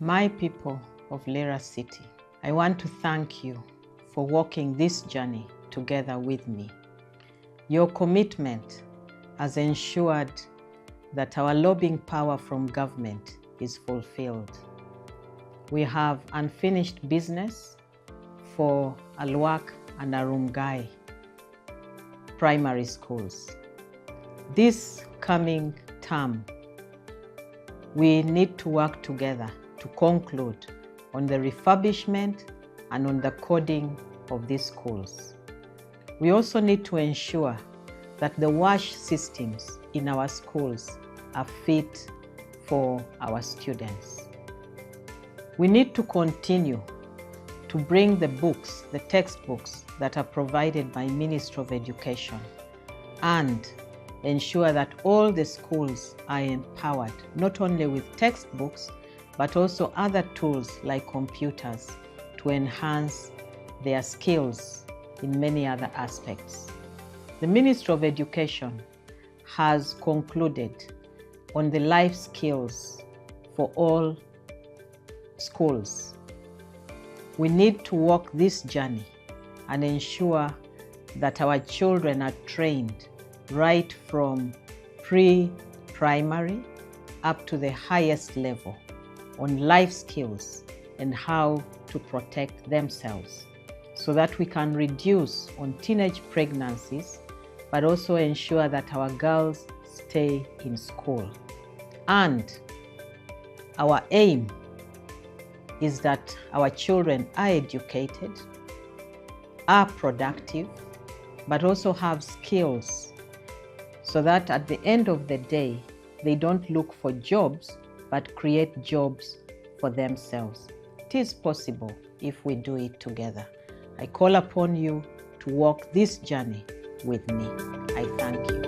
My people of Lira City, I want to thank you for walking this journey together with me. Your commitment has ensured that our lobbying power from government is fulfilled. We have unfinished business for Alwak and Arumgai primary schools. This coming term, we need to work together to conclude on the refurbishment and on the coding of these schools. We also need to ensure that the wash systems in our schools are fit for our students. We need to continue to bring the books, the textbooks that are provided by Ministry of Education, and ensure that all the schools are empowered, not only with textbooks, but also other tools like computers to enhance their skills in many other aspects. The Ministry of Education has concluded on the life skills for all schools. We need to walk this journey and ensure that our children are trained right from pre-primary up to the highest level on life skills and how to protect themselves, so that we can reduce on teenage pregnancies, but also ensure that our girls stay in school. And our aim is that our children are educated, are productive, but also have skills, so that at the end of the day, they don't look for jobs, but create jobs for themselves. It is possible if we do it together. I call upon you to walk this journey with me. I thank you.